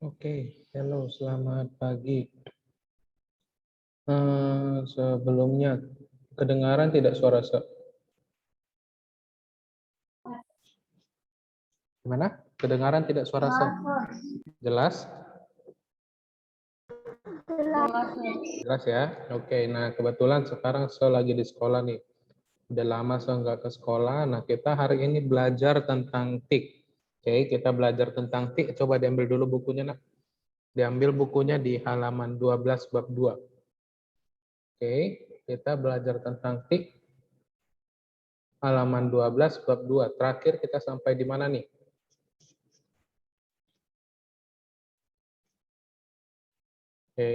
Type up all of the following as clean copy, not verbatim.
Oke, halo, selamat pagi. Sebelumnya, kedengaran tidak suara gimana? Kedengaran tidak suara jelas? Jelas ya. Oke, nah kebetulan sekarang saya lagi di sekolah nih. Udah lama saya nggak ke sekolah. Nah, kita hari ini belajar tentang TIK. Oke, kita belajar tentang TIK. Coba diambil dulu bukunya, nak. Diambil bukunya di halaman 12 bab 2. Oke, kita belajar tentang TIK. Halaman 12 bab 2. Terakhir kita sampai di mana nih? Oke,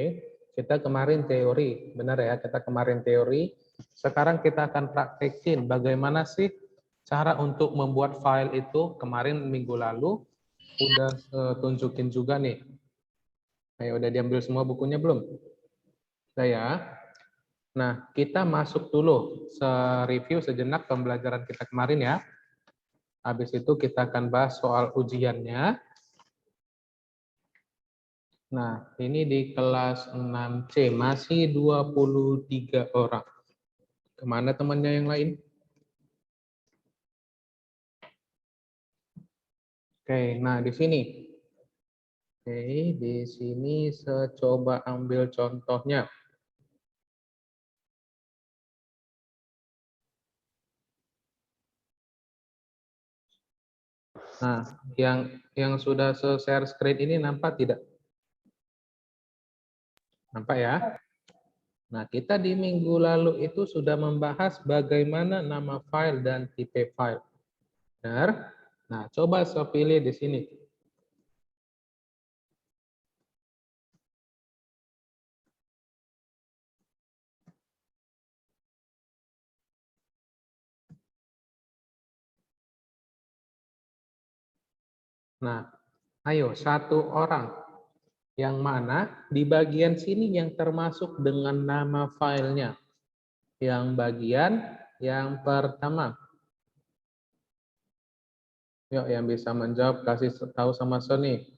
kita kemarin teori, benar ya, kita kemarin teori. Sekarang kita akan praktekin bagaimana sih cara untuk membuat file itu. Kemarin minggu lalu udah tunjukin juga nih. Ayo, udah diambil semua bukunya belum? Udah ya. Nah, kita masuk dulu review sejenak pembelajaran kita kemarin ya. Habis itu kita akan bahas soal ujiannya. Nah, ini di kelas 6C, masih 23 orang. Kemana temannya yang lain? Oke, nah di sini. Oke, di sini saya coba ambil contohnya. Nah, yang sudah share screen ini nampak tidak? Nampak ya? Nah, kita di minggu lalu itu sudah membahas bagaimana nama file dan tipe file. Benar? Nah, coba saya pilih di sini. Nah, ayo satu orang yang mana di bagian sini yang termasuk dengan nama filenya. Yang bagian yang pertama. Yuk, yang bisa menjawab kasih tahu sama Sony.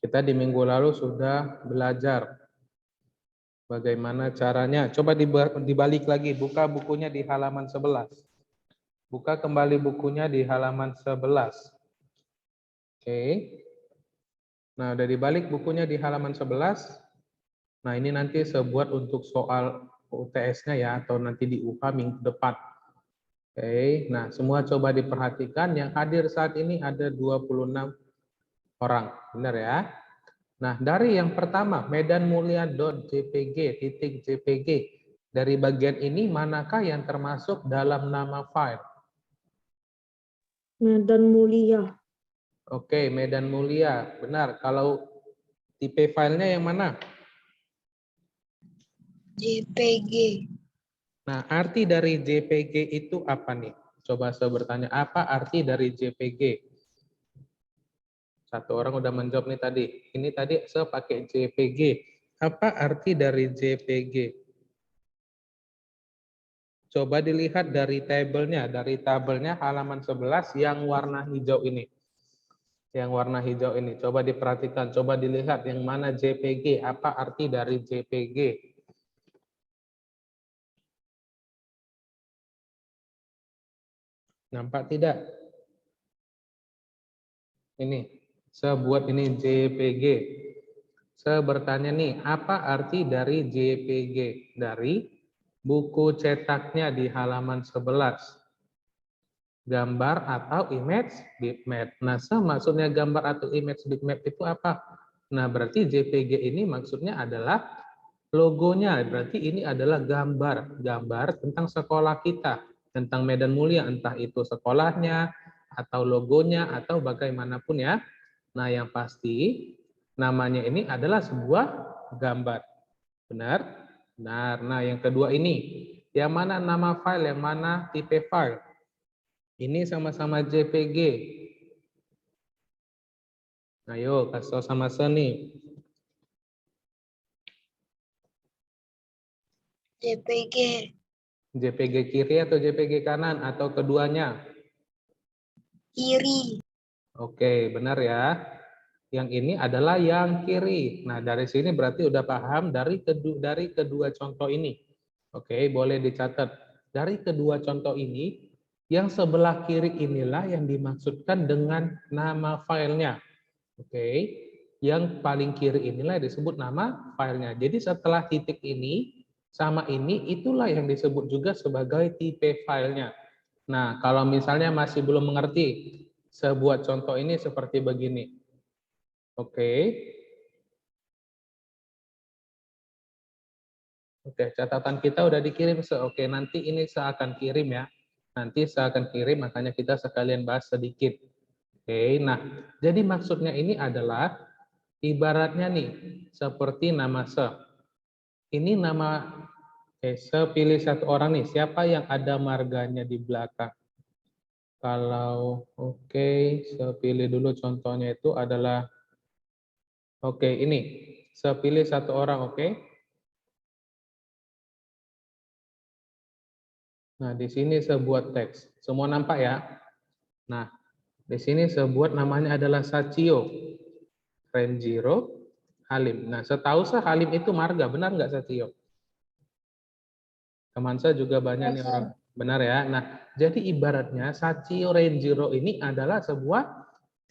Kita di minggu lalu sudah belajar bagaimana caranya. Coba dibalik lagi, buka bukunya di halaman 11. Buka kembali bukunya di halaman 11. Oke. Nah, udah dibalik bukunya di halaman 11. Nah, ini nanti saya buat untuk soal UTS-nya ya, atau nanti di UH minggu depan. Oke, nah semua coba diperhatikan. Yang hadir saat ini ada 26 orang, benar ya? Nah, dari yang pertama, medanmulia.jpg, titik .jpg. Dari bagian ini, manakah yang termasuk dalam nama file? Medan Mulia. Oke, Medan Mulia. Benar. Kalau tipe filenya yang mana? JPG. Nah, arti dari JPG itu apa nih? Coba saya bertanya, apa arti dari JPG? Satu orang udah menjawab nih tadi. Ini tadi saya pakai JPG. Apa arti dari JPG? Coba dilihat dari tabelnya. Dari tabelnya halaman 11 yang warna hijau ini. Yang warna hijau ini. Coba diperhatikan. Coba dilihat yang mana JPG. Apa arti dari JPG? Nampak tidak? Ini. Saya buat ini JPG. Saya bertanya nih, apa arti dari JPG? Dari buku cetaknya di halaman 11. Gambar atau image bitmap. Nah, maksudnya gambar atau image bitmap itu apa? Nah, berarti JPG ini maksudnya adalah logonya. Berarti ini adalah gambar tentang sekolah kita, tentang Medan Mulia, entah itu sekolahnya, atau logonya, atau bagaimanapun ya. Nah, yang pasti namanya ini adalah sebuah gambar. Benar? Benar. Nah, yang kedua ini, yang mana nama file, yang mana tipe file? Ini sama-sama JPG. Ayo, kasih tahu sama Sony. JPG. JPG kiri atau JPG kanan atau keduanya? Kiri. Oke, benar ya. Yang ini adalah yang kiri. Nah, dari sini berarti udah paham dari kedua contoh ini. Oke, boleh dicatat. Dari kedua contoh ini, yang sebelah kiri inilah yang dimaksudkan dengan nama filenya. Oke, yang paling kiri inilah yang disebut nama filenya. Jadi setelah titik ini sama ini, itulah yang disebut juga sebagai tipe filenya. Nah, kalau misalnya masih belum mengerti, sebuah contoh ini seperti begini. Oke. Oke, catatan kita udah dikirim. Oke, nanti ini saya akan kirim ya. Nanti saya akan kirim, makanya kita sekalian bahas sedikit. Oke, nah, jadi maksudnya ini adalah ibaratnya nih, seperti nama se. Ini nama, se pilih satu orang nih, siapa yang ada marganya di belakang? Kalau, oke, saya pilih dulu contohnya itu adalah, oke, ini. Saya pilih satu orang, oke. Nah, di sini saya buat teks. Semua nampak ya? Nah, di sini saya buat namanya adalah Sachio, Renjiro, Halim. Nah, setahu saya Halim itu marga, benar nggak Sachio? Teman saya juga banyak nih orang. Benar ya? Nah, jadi ibaratnya Sachio Renjiro ini adalah sebuah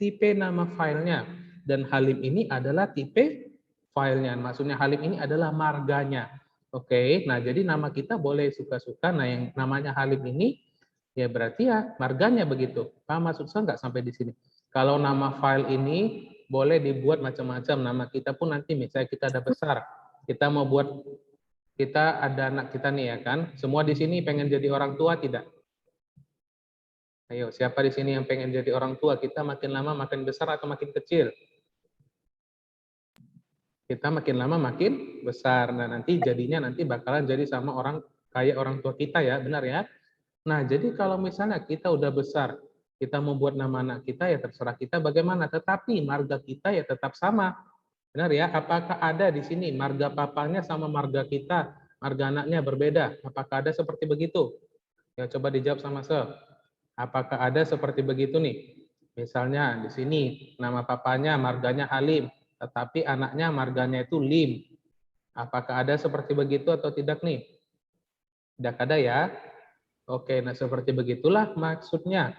tipe nama filenya. Dan Halim ini adalah tipe filenya. Maksudnya Halim ini adalah marganya. Oke, nah jadi nama kita boleh suka-suka. Nah, yang namanya Halim ini, ya berarti ya marganya begitu. Paham maksud saya nggak sampai di sini? Kalau nama file ini boleh dibuat macam-macam. Nama kita pun nanti misalnya kita ada besar. Kita mau buat, kita ada anak kita nih ya kan. Semua di sini pengen jadi orang tua tidak? Ayo, siapa di sini yang pengen jadi orang tua? Kita makin lama makin besar atau makin kecil? Kita makin lama makin besar. Nah, nanti jadinya nanti bakalan jadi sama orang kayak orang tua kita ya, benar ya? Nah, jadi kalau misalnya kita udah besar, kita mau buat nama anak kita ya terserah kita bagaimana, tetapi marga kita ya tetap sama. Benar ya? Apakah ada di sini marga papanya sama marga kita, marga anaknya berbeda? Apakah ada seperti begitu? Ya coba dijawab sama Se. Apakah ada seperti begitu nih? Misalnya di sini nama papanya marganya Halim, tetapi anaknya marganya itu Lim. Apakah ada seperti begitu atau tidak nih? Tidak ada ya? Oke, nah seperti begitulah maksudnya.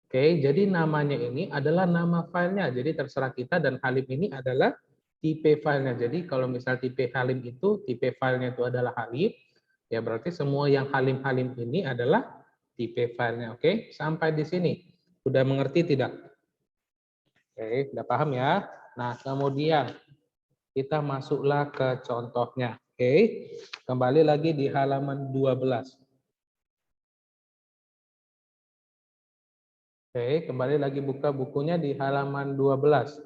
Oke, jadi namanya ini adalah nama filenya. Jadi terserah kita dan Halim ini adalah tipe filenya. Jadi kalau misal tipe Halim itu, tipe filenya itu adalah Halim, ya berarti semua yang Halim-Halim ini adalah tipe filenya. Oke, sampai di sini. Sudah mengerti tidak? Oke, sudah paham ya? Nah, kemudian kita masuklah ke contohnya. Oke, kembali lagi di halaman 12. Oke, kembali lagi buka bukunya di halaman 12.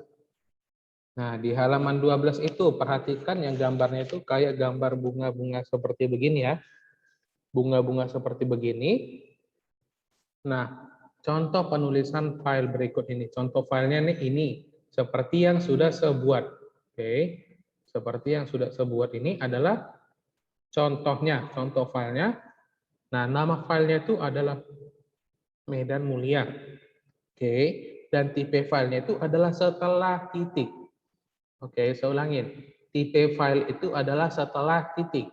Nah, di halaman 12 itu perhatikan yang gambarnya itu kayak gambar bunga-bunga seperti begini ya. Bunga-bunga seperti begini. Nah, contoh penulisan file berikut ini. Contoh filenya nih ini. Seperti yang sudah saya buat. Oke. Seperti yang sudah saya buat ini adalah contohnya, contoh filenya. Nah, nama filenya itu adalah Medan Mulia. Oke. Dan tipe filenya itu adalah setelah titik. Oke, saya ulangin. Tipe file itu adalah setelah titik.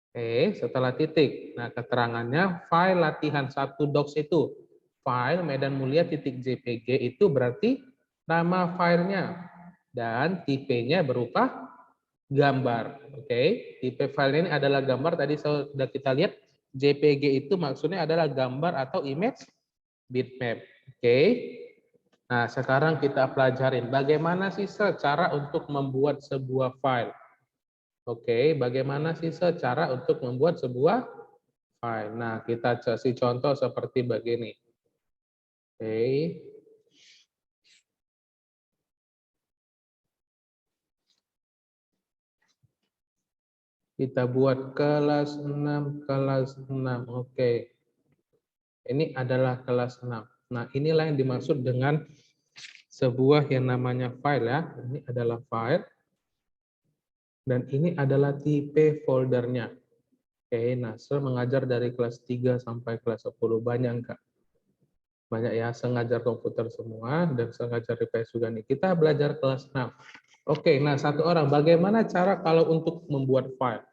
Oke, setelah titik. Nah, keterangannya file latihan 1 docs itu file Medan Mulia .jpg itu berarti nama filenya dan tipenya berupa gambar. Oke, tipe file ini adalah gambar. Tadi sudah kita lihat JPG itu maksudnya adalah gambar atau image bitmap. Oke. Nah, sekarang kita pelajarin bagaimana sih cara untuk membuat sebuah file. Oke, bagaimana sih cara untuk membuat sebuah file? Nah, kita kasih contoh seperti begini. Oke. Kita buat kelas 6, kelas 6. Oke. Ini adalah kelas 6. Nah, inilah yang dimaksud dengan sebuah yang namanya file ya. Ini adalah file. Dan ini adalah tipe foldernya. Oke, nah saya mengajar dari kelas 3 sampai kelas 10. Banyak enggak? Banyak ya, sengajar komputer semua dan sengajar IPS juga nih. Kita belajar kelas 6. Oke, nah satu orang, bagaimana cara kalau untuk membuat file?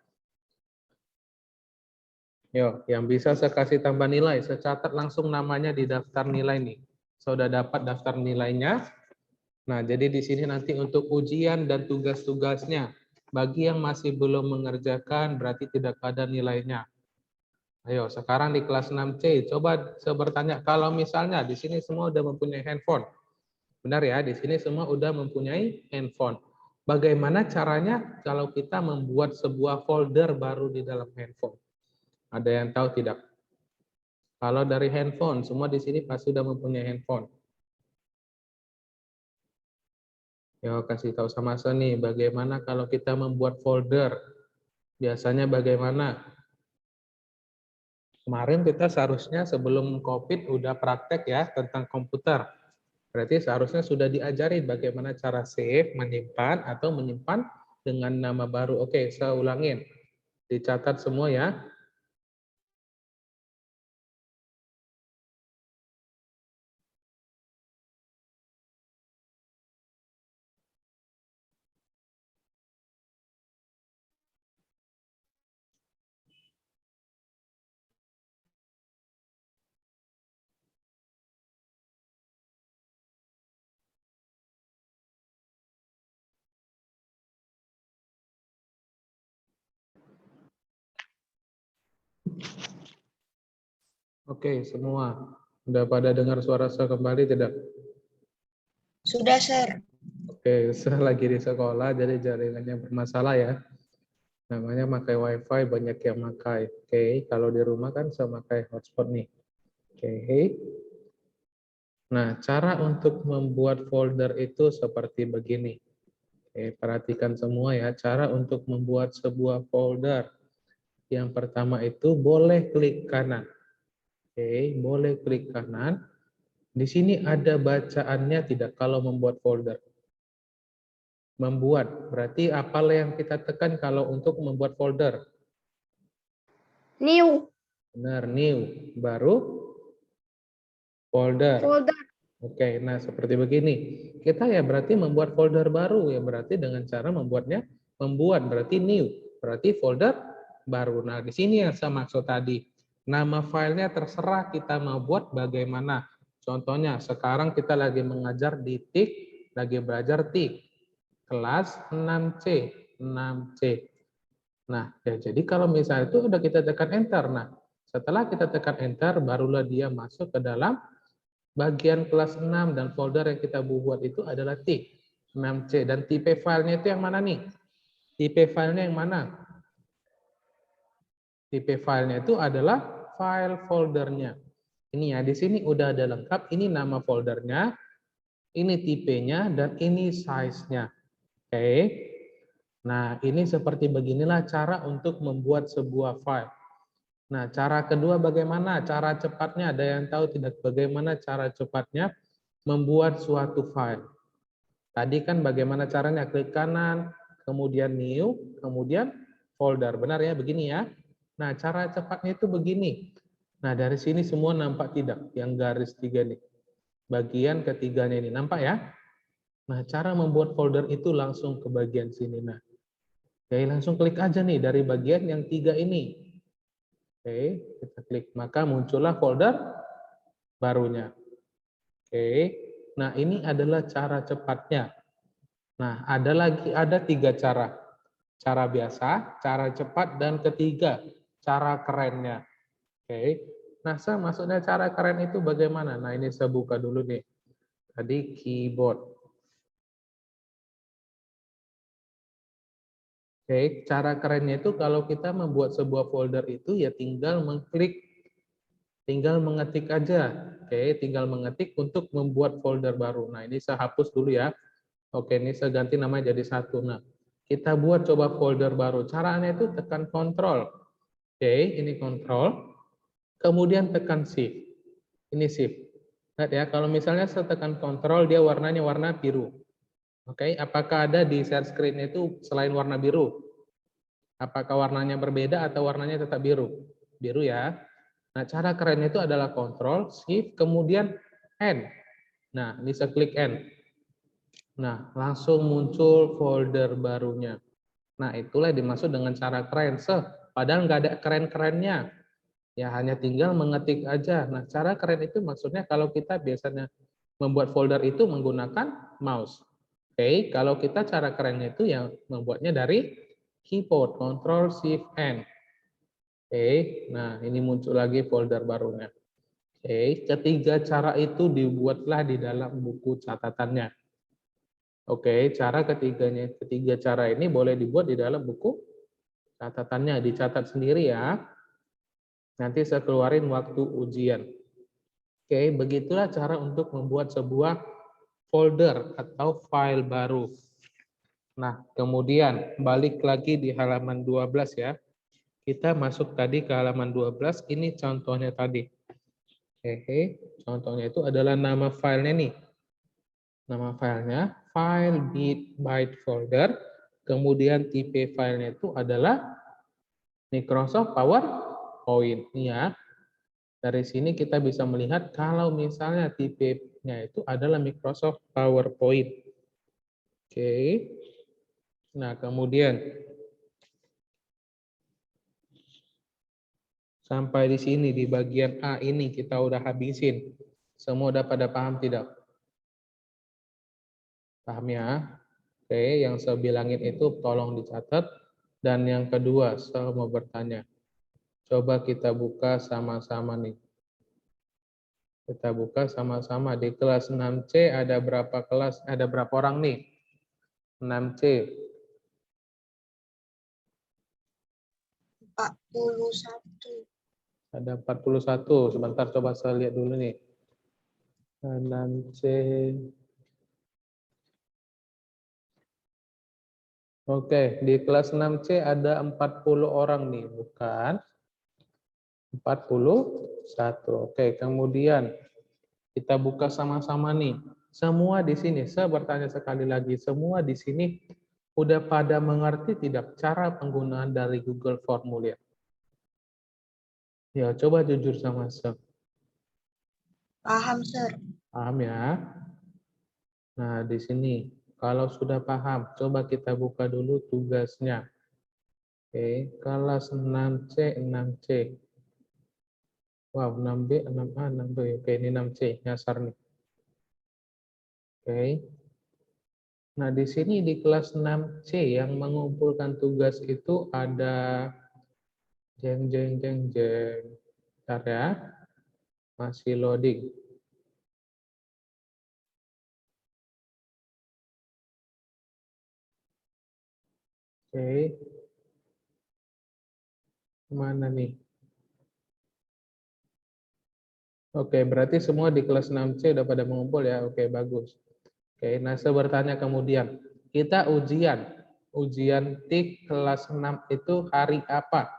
Yo, yang bisa saya kasih tambah nilai, saya catat langsung namanya di daftar nilai nih. Saya sudah dapat daftar nilainya. Nah, jadi di sini nanti untuk ujian dan tugas-tugasnya. Bagi yang masih belum mengerjakan, berarti tidak ada nilainya. Ayo, sekarang di kelas 6C, coba saya bertanya, kalau misalnya di sini semua udah mempunyai handphone. Benar ya, di sini semua udah mempunyai handphone. Bagaimana caranya kalau kita membuat sebuah folder baru di dalam handphone? Ada yang tahu tidak? Kalau dari handphone, semua di sini pasti sudah mempunyai handphone. Ya, kasih tahu sama saya nih, bagaimana kalau kita membuat folder? Biasanya bagaimana? Kemarin kita seharusnya sebelum COVID udah praktek ya tentang komputer. Berarti seharusnya sudah diajari bagaimana cara save, menyimpan, atau menyimpan dengan nama baru. Oke, saya ulangin. Dicatat semua ya. Oke, semua. Udah pada dengar suara saya kembali tidak? Sudah, Sir. Oke, saya lagi di sekolah, jadi jaringannya bermasalah ya. Namanya pakai wifi, banyak yang pakai. Oke, kalau di rumah kan saya pakai hotspot nih. Oke. Nah, cara untuk membuat folder itu seperti begini. Oke, perhatikan semua ya, cara untuk membuat sebuah folder. Yang pertama itu boleh klik kanan. Oke, boleh klik kanan. Di sini ada bacaannya tidak kalau membuat folder? Membuat, berarti apalah yang kita tekan kalau untuk membuat folder? New Benar, new. Baru folder. folder. Oke, nah seperti begini. Kita ya berarti membuat folder baru, ya berarti dengan cara membuatnya, membuat berarti new, berarti folder baru. Nah, di sini yang saya maksud tadi. Nama filenya terserah kita mau buat bagaimana. Contohnya, sekarang kita lagi mengajar di TIK, lagi belajar TIK. Kelas 6C. 6C. Nah, ya jadi kalau misalnya itu udah kita tekan enter. Nah, setelah kita tekan enter, barulah dia masuk ke dalam bagian kelas 6 dan folder yang kita buat itu adalah TIK 6C. Dan tipe filenya itu yang mana nih? Tipe filenya yang mana? Tipe filenya itu adalah file foldernya. Ini ya, di sini udah ada lengkap. Ini nama foldernya, ini tipenya, dan ini size-nya. Oke. Nah, ini seperti beginilah cara untuk membuat sebuah file. Nah, cara kedua bagaimana? Cara cepatnya, ada yang tahu tidak bagaimana cara cepatnya membuat suatu file? Tadi kan bagaimana caranya? Klik kanan, kemudian new, kemudian folder. Benar ya, begini ya. Nah, cara cepatnya itu begini. Nah, dari sini semua nampak tidak? Yang garis 3 nih. Bagian ketiganya ini, nampak ya? Nah, cara membuat folder itu langsung ke bagian sini. Nah, oke, langsung klik aja nih dari bagian yang 3 ini. Oke, kita klik. Maka muncullah folder barunya. Oke, nah ini adalah cara cepatnya. Nah, ada 3 cara. Cara biasa, cara cepat, dan ketiga, cara kerennya. Oke, nah maksudnya cara keren itu bagaimana? Nah, ini saya buka dulu nih. Tadi keyboard. Oke, cara kerennya itu kalau kita membuat sebuah folder itu ya tinggal mengklik, tinggal mengetik aja. Oke, tinggal mengetik untuk membuat folder baru. Nah, ini saya hapus dulu ya. Oke, ini saya ganti namanya jadi 1. Nah, kita buat coba folder baru. Caranya itu tekan kontrol. Oke, ini kontrol. Kemudian tekan shift. Ini shift. Lihat ya, kalau misalnya saya tekan kontrol, dia warnanya warna biru. Oke, apakah ada di share screen itu selain warna biru? Apakah warnanya berbeda atau warnanya tetap biru? Biru ya. Nah, cara kerennya itu adalah kontrol, shift, kemudian N. Nah, ini saya klik N. Nah, langsung muncul folder barunya. Nah, itulah yang dimaksud dengan cara keren. Padahal nggak ada keren-kerennya. Ya, hanya tinggal mengetik aja. Nah, cara keren itu maksudnya kalau kita biasanya membuat folder itu menggunakan mouse. Oke, kalau kita cara kerennya itu yang membuatnya dari keyboard, Ctrl Shift N. Oke, nah ini muncul lagi folder barunya. Oke, ketiga cara itu dibuatlah di dalam buku catatannya. Oke, cara ketiga cara ini boleh dibuat di dalam buku catatannya, dicatat sendiri ya. Nanti saya keluarin waktu ujian. Oke, begitulah cara untuk membuat sebuah folder atau file baru. Nah, kemudian balik lagi di halaman 12 ya. Kita masuk tadi ke halaman 12, ini contohnya tadi. Hehe, contohnya itu adalah nama filenya nih. Nama filenya file byte folder, kemudian tipe filenya itu adalah Microsoft PowerPoint. Nih ya, dari sini kita bisa melihat kalau misalnya tipenya itu adalah Microsoft PowerPoint. Oke. Nah, kemudian sampai di sini di bagian A ini kita udah habisin. Semua udah pada paham tidak? Paham ya? Oke, yang saya bilangin itu tolong dicatat. Dan yang kedua, saya mau bertanya. Coba kita buka sama-sama nih. Kita buka sama-sama. Di kelas 6C ada berapa kelas? Ada berapa orang nih? 6C. 41. Ada 41. Sebentar coba saya lihat dulu nih. 6C. Oke, di kelas 6C ada 40 orang nih, bukan? 41. Oke, kemudian kita buka sama-sama nih. Semua di sini, saya bertanya sekali lagi, semua di sini udah pada mengerti tidak cara penggunaan dari Google Formulir? Ya, coba jujur sama saya. Paham, Sir. Paham ya? Nah, di sini, kalau sudah paham, coba kita buka dulu tugasnya. Oke, kelas 6C, 6C. Wow, 6B, 6A, 6B. Oke, ini 6C, nyasar nih. Oke. Nah, di sini di kelas 6C yang mengumpulkan tugas itu ada jeng. Bentar ya, masih loading. Oke. Mana nih? Oke, berarti semua di kelas 6C udah pada mengumpul ya. Oke, bagus. Oke, nah saya bertanya kemudian, kita ujian TIK kelas 6 itu hari apa?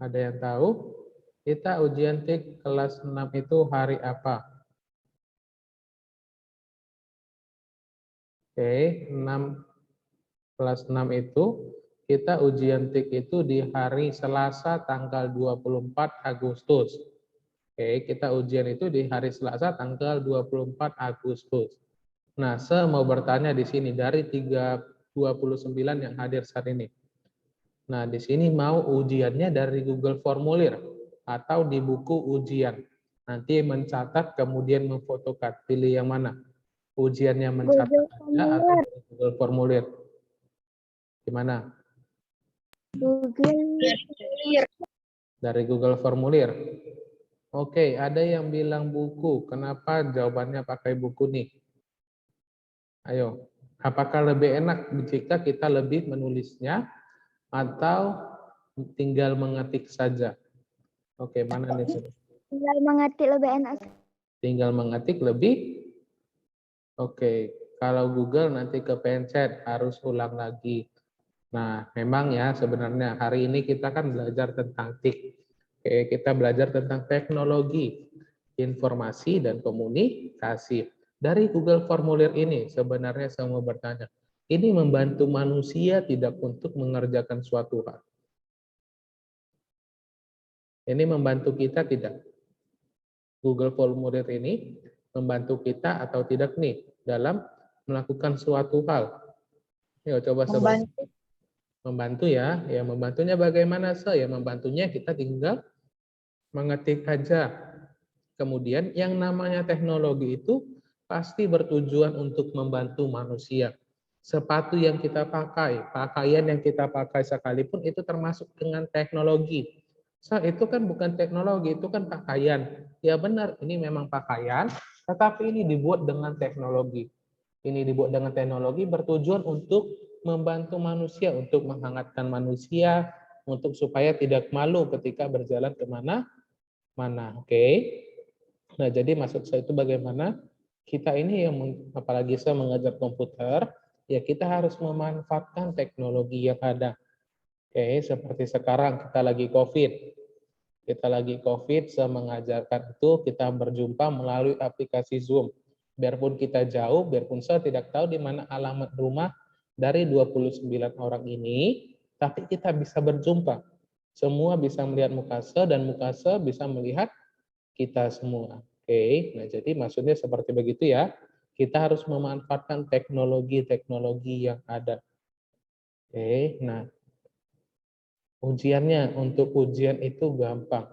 Ada yang tahu? Kita ujian TIK kelas 6 itu hari apa? Oke, 6 kelas 6 itu kita ujian TIK itu di hari Selasa tanggal 24 Agustus. Oke, kita ujian itu di hari Selasa tanggal 24 Agustus. Nah, saya mau bertanya di sini dari 29 yang hadir saat ini. Nah, di sini mau ujiannya dari Google Formulir atau di buku ujian. Nanti mencatat kemudian memfotokan. Pilih yang mana? Ujiannya mencatat aja atau dari Google Formulir? Gimana? Dari Google Formulir. Oke, ada yang bilang buku. Kenapa jawabannya pakai buku nih? Ayo, apakah lebih enak jika kita lebih menulisnya atau tinggal mengetik saja? Oke, mana nih? Tinggal mengetik lebih enak. Tinggal mengetik lebih. Oke, kalau Google nanti kepencet harus ulang lagi. Nah, memang ya sebenarnya hari ini kita kan belajar tentang TIK. Oke, kita belajar tentang teknologi, informasi, dan komunikasi. Dari Google Formulir ini sebenarnya saya mau bertanya, ini membantu manusia tidak untuk mengerjakan suatu hal? Ini membantu kita tidak? Google Formulir ini membantu kita atau tidak nih dalam melakukan suatu hal? Yuk coba sebut. Membantu. Membantu ya. Ya membantunya bagaimana? Ya membantunya kita tinggal mengetik aja. Kemudian yang namanya teknologi itu pasti bertujuan untuk membantu manusia. Sepatu yang kita pakai, pakaian yang kita pakai sekalipun itu termasuk dengan teknologi. Itu kan bukan teknologi, itu kan pakaian. Ya benar, ini memang pakaian, tetapi ini dibuat dengan teknologi. Ini dibuat dengan teknologi bertujuan untuk membantu manusia, untuk menghangatkan manusia, untuk supaya tidak malu ketika berjalan kemana-mana. Oke. Nah, jadi maksud saya itu bagaimana kita ini yang apalagi saya mengajar komputer, ya kita harus memanfaatkan teknologi yang ada. Oke, seperti sekarang kita lagi COVID. Kita lagi COVID, saya mengajarkan itu kita berjumpa melalui aplikasi Zoom. Biarpun kita jauh, biarpun saya tidak tahu di mana alamat rumah dari 29 orang ini, tapi kita bisa berjumpa. Semua bisa melihat muka saya dan muka saya bisa melihat kita semua. Oke, nah jadi maksudnya seperti begitu ya. Kita harus memanfaatkan teknologi-teknologi yang ada. Oke, nah ujiannya untuk ujian itu gampang.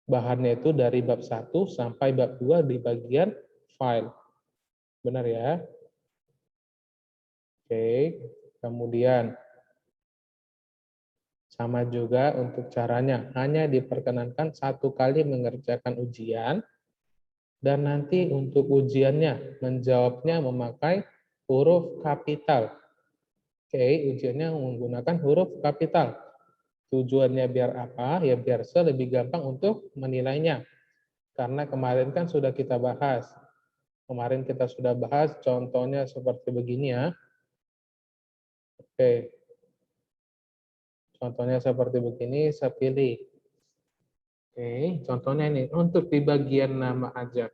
Bahannya itu dari bab 1 sampai bab 2 di bagian file. Benar ya? Oke, kemudian sama juga untuk caranya. Hanya diperkenankan 1 kali mengerjakan ujian. Dan nanti untuk ujiannya, menjawabnya memakai huruf kapital. Oke, ujiannya menggunakan huruf kapital. Tujuannya biar apa? Ya biar lebih gampang untuk menilainya. Karena kemarin kan sudah kita bahas. Kemarin kita sudah bahas contohnya seperti begini ya. Oke. Contohnya seperti begini, saya pilih. Oke, contohnya ini untuk di bagian nama aja.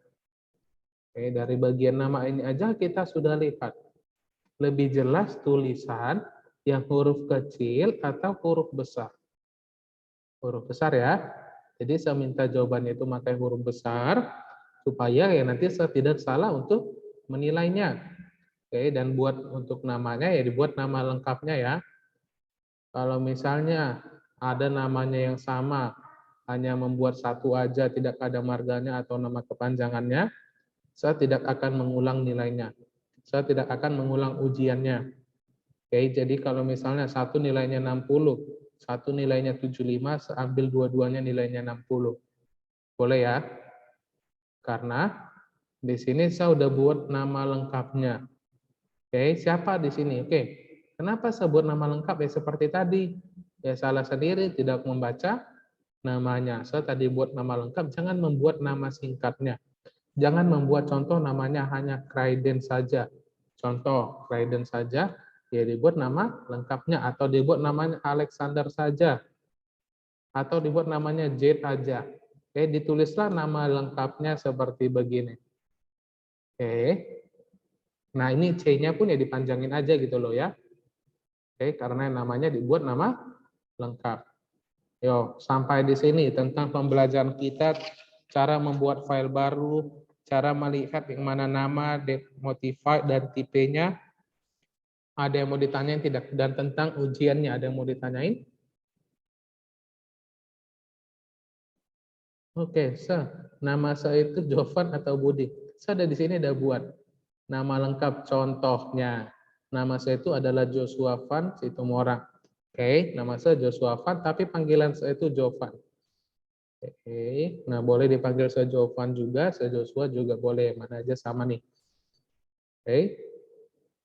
Oke, dari bagian nama ini aja kita sudah lihat. Lebih jelas tulisan yang huruf kecil atau huruf besar. Huruf besar ya. Jadi saya minta jawabannya itu pakai huruf besar supaya ya nanti saya tidak salah untuk menilainya. Oke, dan buat untuk namanya ya dibuat nama lengkapnya ya. Kalau misalnya ada namanya yang sama, hanya membuat satu aja, tidak ada marganya atau nama kepanjangannya, saya tidak akan mengulang nilainya. Saya tidak akan mengulang ujiannya. Oke, jadi kalau misalnya satu nilainya 60, satu nilainya 75, saya ambil dua-duanya nilainya 60. Boleh ya? Karena di sini saya udah buat nama lengkapnya. Oke, siapa di sini? Oke, kenapa saya buat nama lengkap? Ya seperti tadi. Ya salah sendiri, tidak membaca namanya. Saya tadi buat nama lengkap, jangan membuat nama singkatnya. Jangan membuat contoh namanya hanya Kraiden saja. Contoh, Kraiden saja, ya dibuat nama lengkapnya. Atau dibuat namanya Alexander saja. Atau dibuat namanya J aja. Oke, ditulislah nama lengkapnya seperti begini. Oke. Nah, ini C-nya pun ya dipanjangin aja gitu loh ya. Oke, karena namanya dibuat nama lengkap. Yo, sampai di sini tentang pembelajaran kita, cara membuat file baru, cara melihat yang mana nama, modify, dan tipenya. Ada yang mau ditanyain tidak? Dan tentang ujiannya, ada yang mau ditanyain? Oke, nama saya itu Jovan atau Budi. Saya ada di sini ada buat nama lengkap contohnya. Nama saya itu adalah Joshua Van Situmorang. Oke, nama saya Joshua Van, tapi panggilan saya itu Jovan. Oke, nah boleh dipanggil saya Jovan juga, saya Joshua juga boleh, mana aja sama nih. Oke,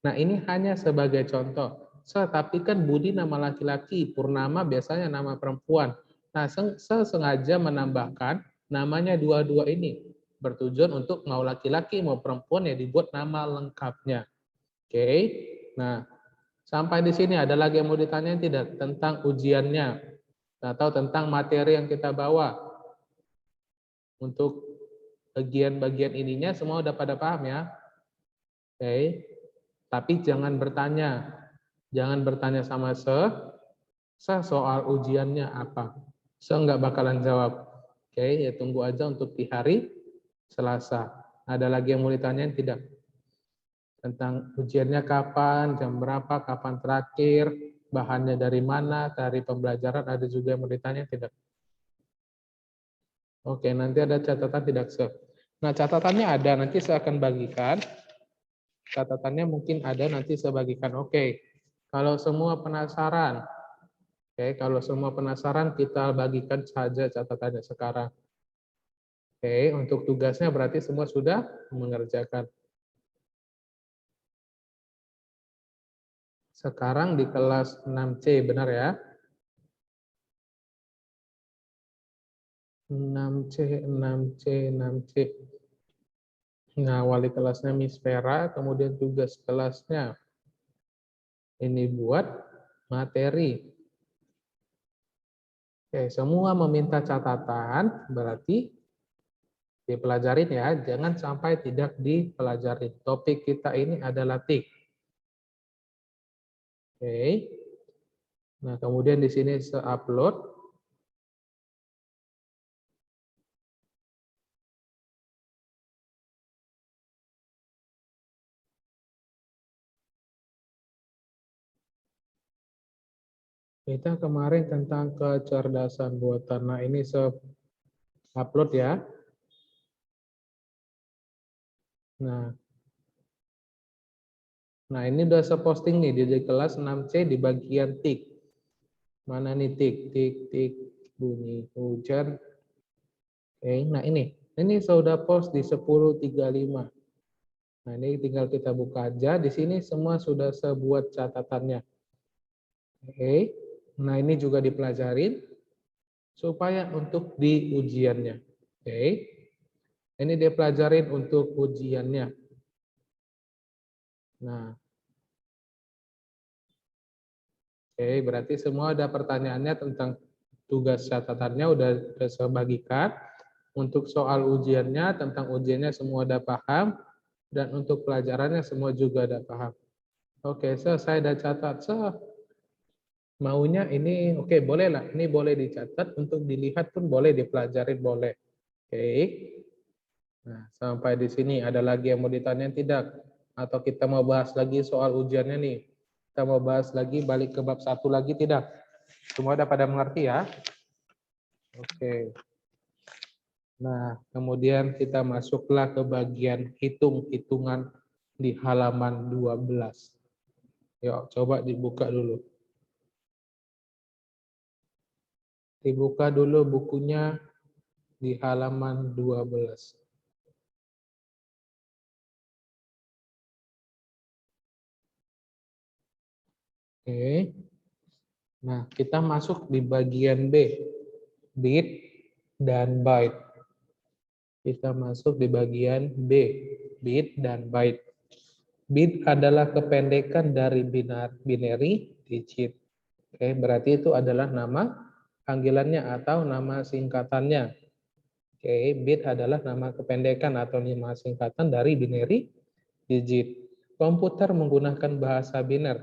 nah ini hanya sebagai contoh. Tapi kan Budi nama laki-laki, Purnama biasanya nama perempuan. Nah, saya sengaja menambahkan namanya dua-dua ini. Bertujuan untuk mau laki-laki mau perempuan ya dibuat nama lengkapnya. Oke, nah sampai di sini ada lagi yang mau ditanyain tidak tentang ujiannya atau tentang materi yang kita bawa? Untuk bagian-bagian ininya semua udah pada paham ya? Oke, tapi jangan bertanya. Jangan bertanya sama soal ujiannya apa. So nggak bakalan jawab. Oke, ya tunggu aja untuk di hari Selasa. Ada lagi yang mau ditanyain tidak? Tentang ujiannya kapan, jam berapa, kapan terakhir, bahannya dari mana, dari pembelajaran, ada juga yang mau ditanya tidak? Oke, nanti ada catatan tidak, Sir? Nah, catatannya ada, nanti saya akan bagikan. Catatannya mungkin ada, nanti saya bagikan. Oke, kalau semua penasaran, kalau semua penasaran, kita bagikan saja catatannya sekarang. Oke, untuk tugasnya berarti semua sudah mengerjakan. Sekarang di kelas 6C, benar ya? 6C, 6C, 6C. Nah, wali kelasnya Miss Vera, kemudian tugas kelasnya ini buat materi. Oke, semua meminta catatan, berarti dipelajarin ya, jangan sampai tidak dipelajarin. Topik kita ini adalah TIK. Oke. Nah, kemudian di sini saya upload. Kita kemarin tentang kecerdasan buatan. Nah, ini saya upload ya. Nah, ini udah saya posting nih di kelas 6C di bagian tik. Mana nih tik, tik, tik, bunyi hujan. Oke, nah ini saya udah post di 10.35. Nah, ini tinggal kita buka aja. Di sini semua sudah saya buat catatannya. Oke, nah ini juga dipelajarin supaya untuk di ujiannya. Oke, ini dipelajarin untuk ujiannya. Nah, oke, berarti semua ada pertanyaannya tentang tugas catatannya udah saya bagikan. Untuk soal ujiannya, tentang ujiannya semua udah paham. Dan untuk pelajarannya semua juga udah paham. Oke, saya udah catat. Maunya ini, oke, boleh lah. Ini boleh dicatat, untuk dilihat pun boleh, dipelajarin boleh. Oke. Nah, sampai di sini ada lagi yang mau ditanyain tidak? Atau kita mau bahas lagi soal ujiannya nih? Kita mau bahas lagi, balik ke bab 1 lagi tidak? Semua udah pada mengerti ya? Oke. Nah, kemudian kita masuklah ke bagian hitung-hitungan di halaman 12. Yuk, coba dibuka dulu. Dibuka dulu bukunya di halaman 12. Oke. Nah, kita masuk di bagian B. Bit dan byte. Kita masuk di bagian B. Bit dan byte. Bit adalah kependekan dari binary digit. Oke, berarti itu adalah nama panggilannya atau nama singkatannya. Oke, bit adalah nama kependekan atau nama singkatan dari binary digit. Komputer menggunakan bahasa biner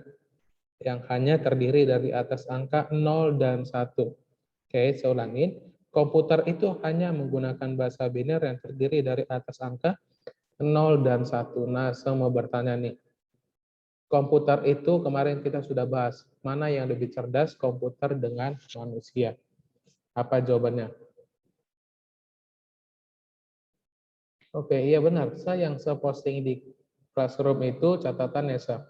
yang hanya terdiri dari atas angka 0 dan 1. Oke, saya ulangin. Komputer itu hanya menggunakan bahasa biner yang terdiri dari atas angka 0 dan 1. Nah, saya mau bertanya nih. Komputer itu kemarin kita sudah bahas. Mana yang lebih cerdas, komputer dengan manusia? Apa jawabannya? Oke, iya benar. Yang saya posting di Classroom itu catatan ya,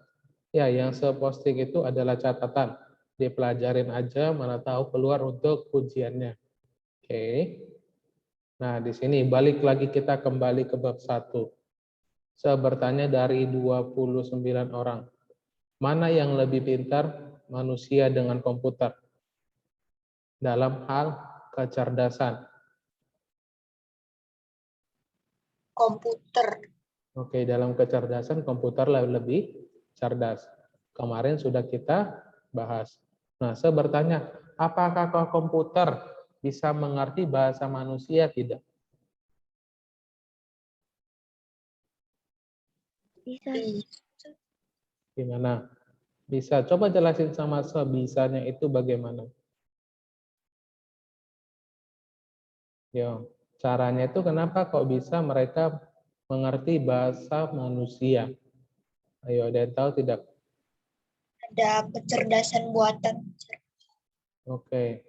Ya, yang saya posting itu adalah catatan. Dipelajarin aja, mana tahu keluar untuk ujiannya. Oke. Nah, di sini balik lagi kita kembali ke bab 1. Saya bertanya dari 29 orang. Mana yang lebih pintar, manusia dengan komputer? Dalam hal kecerdasan. Komputer. Oke, dalam kecerdasan komputer lebih cerdas. Kemarin sudah kita bahas. Nah, saya bertanya, apakah komputer bisa mengerti bahasa manusia? Tidak. Bisa. Gimana? Bisa. Coba jelasin sama saya, bisanya itu bagaimana? Yo, caranya itu kenapa kok bisa mereka mengerti bahasa manusia? Ayo, ada yang tahu tidak? Ada kecerdasan buatan. Oke.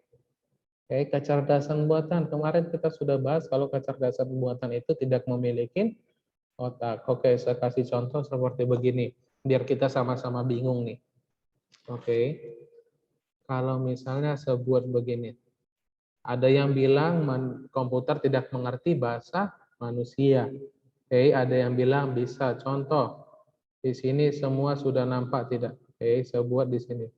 Oke, kecerdasan buatan. Kemarin kita sudah bahas kalau kecerdasan buatan itu tidak memiliki otak. Oke, saya kasih contoh seperti begini. Biar kita sama-sama bingung nih. Oke. Kalau misalnya sebuat begini. Ada yang bilang komputer tidak mengerti bahasa manusia. Oke, ada yang bilang bisa. Contoh, di sini semua sudah nampak tidak? Oke, saya buat di sini.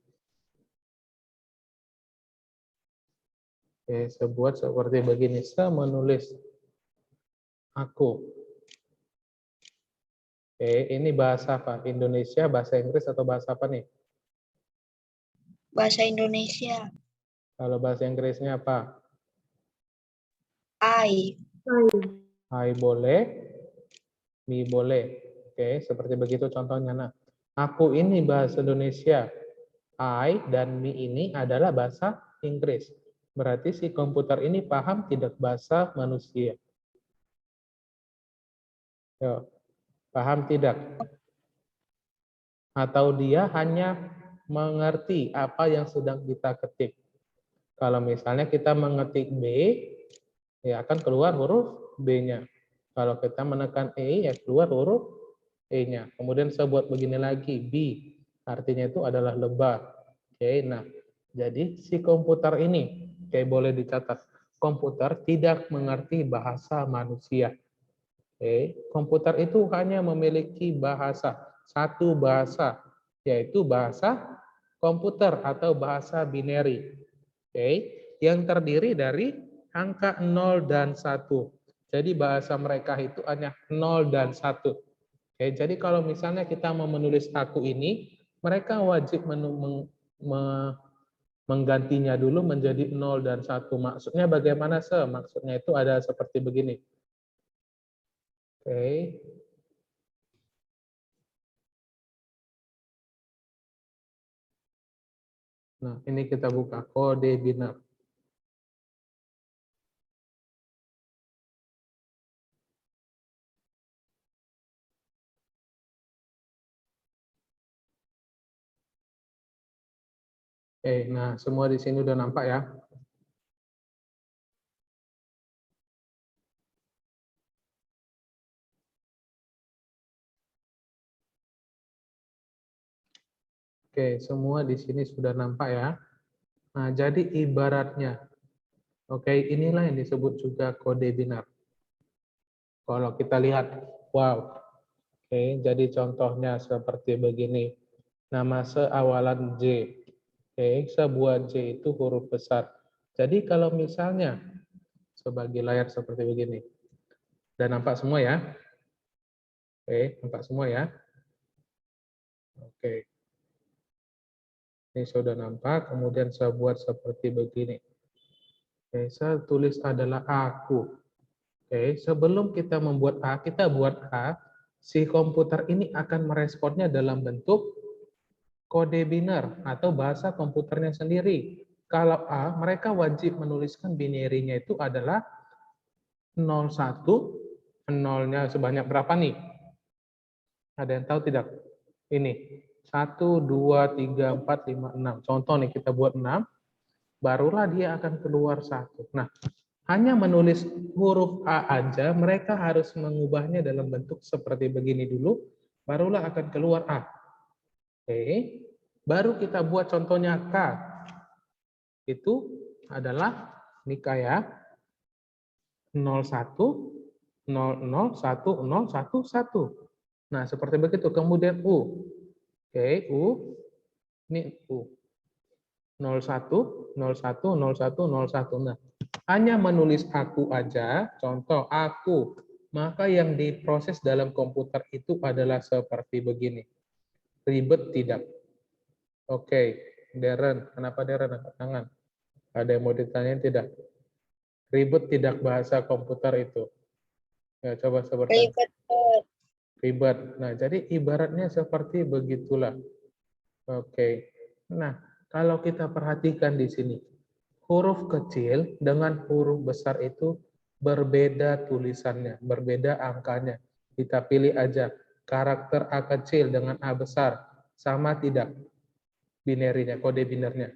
Oke, saya buat seperti begini. Saya menulis aku. Oke, ini bahasa apa? Indonesia, bahasa Inggris, atau bahasa apa nih? Bahasa Indonesia. Kalau bahasa Inggrisnya apa? I. I boleh, mi boleh. Oke, seperti begitu contohnya. Nah, aku ini bahasa Indonesia. I dan me ini adalah bahasa Inggris. Berarti si komputer ini paham tidak bahasa manusia? Yo, paham tidak? Atau dia hanya mengerti apa yang sedang kita ketik? Kalau misalnya kita mengetik B, ya akan keluar huruf B-nya. Kalau kita menekan E, ya keluar huruf E-nya. Kemudian saya buat begini lagi, B, artinya itu adalah lebar. Oke, nah, jadi si komputer ini, oke, boleh dicatat, komputer tidak mengerti bahasa manusia. Oke, komputer itu hanya memiliki bahasa, satu bahasa, yaitu bahasa komputer atau bahasa binary. Oke, yang terdiri dari angka 0 dan 1. Jadi bahasa mereka itu hanya 0 dan 1. Oke, jadi kalau misalnya kita mau menulis aku ini, mereka wajib menggantinya dulu menjadi 0 dan 1. Maksudnya bagaimana, Se? Maksudnya itu ada seperti begini. Oke. Nah, ini kita buka kode binar. Oke, nah semua di sini udah nampak ya. Oke, semua di sini sudah nampak ya. Nah, jadi ibaratnya, oke, inilah yang disebut juga kode binar. Kalau kita lihat, wow, oke, jadi contohnya seperti begini. Nama seawalan J. Oke, sebuah J itu huruf besar. Jadi kalau misalnya sebagai layar seperti begini. Dan nampak semua ya? Oke, nampak semua ya? Oke. Ini sudah nampak, kemudian saya buat seperti begini. Oke, saya tulis adalah aku. Oke, sebelum kita membuat A, kita buat A, si komputer ini akan meresponnya dalam bentuk kode binar atau bahasa komputernya sendiri. Kalau A, mereka wajib menuliskan binary-nya itu adalah 01, 0-nya sebanyak berapa nih? Ada yang tahu tidak? Ini, 1, 2, 3, 4, 5, 6. Contoh nih, kita buat 6, barulah dia akan keluar 1. Nah, hanya menulis huruf A aja, mereka harus mengubahnya dalam bentuk seperti begini dulu, barulah akan keluar A. Oke, baru kita buat contohnya K. Itu adalah ini kayak 01, 00, 10, 1, 1. Nah, seperti begitu. Kemudian U. Oke, U. Ini U. 01, 01, 01, 01. Nah, hanya menulis aku aja, contoh aku, maka yang diproses dalam komputer itu adalah seperti begini. Ribet tidak? Oke, Darren, kenapa Darren angkat tangan? Ada yang mau ditanyain tidak? Ribet tidak bahasa komputer itu? Ya, coba sebutkan. Ribet. Ribet. Nah, jadi ibaratnya seperti begitulah. Oke. Nah, kalau kita perhatikan di sini, huruf kecil dengan huruf besar itu berbeda tulisannya, berbeda angkanya. Kita pilih aja karakter A kecil dengan A besar, sama tidak binerinya, kode binernya.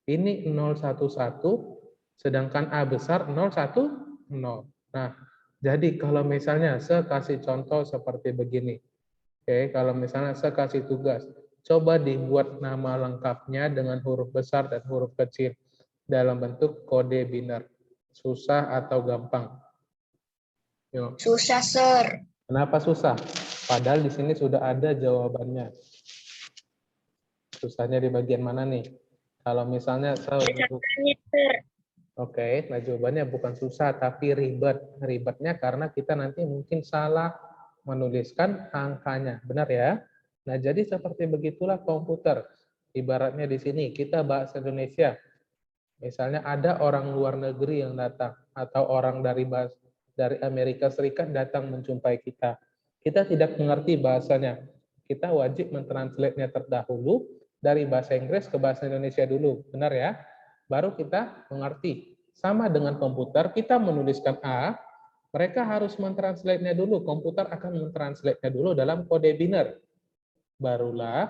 Ini 011, sedangkan A besar 010. Nah, jadi kalau misalnya saya kasih contoh seperti begini. Oke, kalau misalnya saya kasih tugas, coba dibuat nama lengkapnya dengan huruf besar dan huruf kecil dalam bentuk kode biner. Susah atau gampang? Yuk. Susah, Sir. Kenapa susah? Padahal di sini sudah ada jawabannya. Susahnya di bagian mana nih? Kalau misalnya saya Contohnya, Sir. Oke, nah jawabannya bukan susah tapi ribet. Ribetnya karena kita nanti mungkin salah menuliskan angkanya. Benar ya? Nah, jadi seperti begitulah komputer. Ibaratnya di sini kita bahasa Indonesia. Misalnya ada orang luar negeri yang datang atau orang dari Amerika Serikat datang menjumpai kita. Kita tidak mengerti bahasanya. Kita wajib mentranslate-nya terdahulu dari bahasa Inggris ke bahasa Indonesia dulu. Benar ya? Baru kita mengerti. Sama dengan komputer, kita menuliskan A, mereka harus mentranslate-nya dulu. Komputer akan mentranslate-nya dulu dalam kode biner. Barulah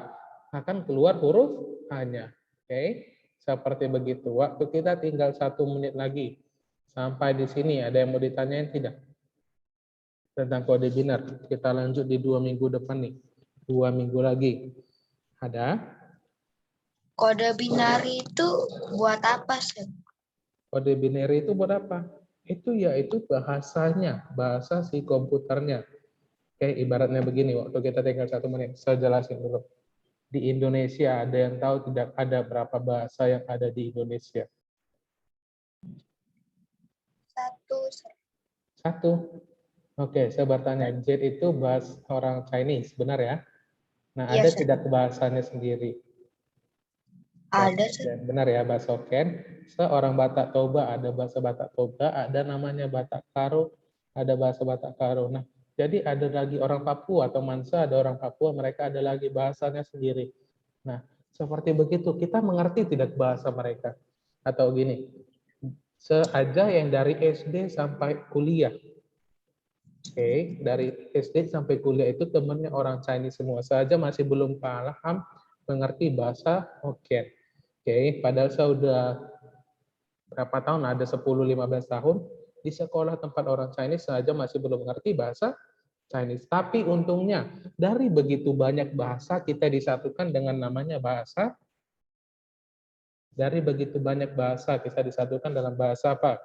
akan keluar huruf A-nya. Oke, seperti begitu. Waktu kita tinggal 1 menit lagi. Sampai di sini, ada yang mau ditanyain tidak? Tentang kode biner. Kita lanjut di 2 minggu depan nih. 2 minggu lagi. Ada? Kode binari itu buat apa, Sir? Kode binary itu buat apa? Itu yaitu bahasanya, bahasa si komputernya. Oke, ibaratnya begini, waktu kita tinggal 1 menit, saya jelasin dulu. Di Indonesia, ada yang tahu tidak ada berapa bahasa yang ada di Indonesia? 1, Sir. 1. Oke, saya bertanya, Z itu bahasa orang Chinese, benar ya? Nah, Iya, ada Sir. tidak bahasanya sendiri? Ada, Sir. Benar ya, bahasa Hokkien. Seorang Batak Toba ada bahasa Batak Toba, ada namanya Batak Karo, ada bahasa Batak Karo. Nah, jadi ada lagi orang Papua atau Mansa, ada orang Papua, mereka ada lagi bahasanya sendiri. Nah, seperti begitu, kita mengerti tidak bahasa mereka? Atau gini, seaja yang dari SD sampai kuliah. Oke, dari SD sampai kuliah itu temannya orang Chinese semua saja masih belum paham mengerti bahasa Hokkien. Oke, padahal saya udah berapa tahun, ada 10-15 tahun di sekolah tempat orang Chinese saja masih belum mengerti bahasa Chinese. Tapi untungnya dari begitu banyak bahasa kita disatukan dengan namanya bahasa. Dari begitu banyak bahasa kita disatukan dalam bahasa apa?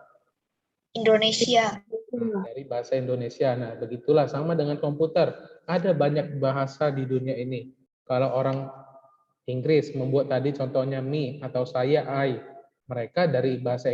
Indonesia. Dari bahasa Indonesia. Nah, begitulah sama dengan komputer. Ada banyak bahasa di dunia ini. Kalau orang Inggris membuat tadi contohnya me atau saya I, mereka dari bahasa Inggris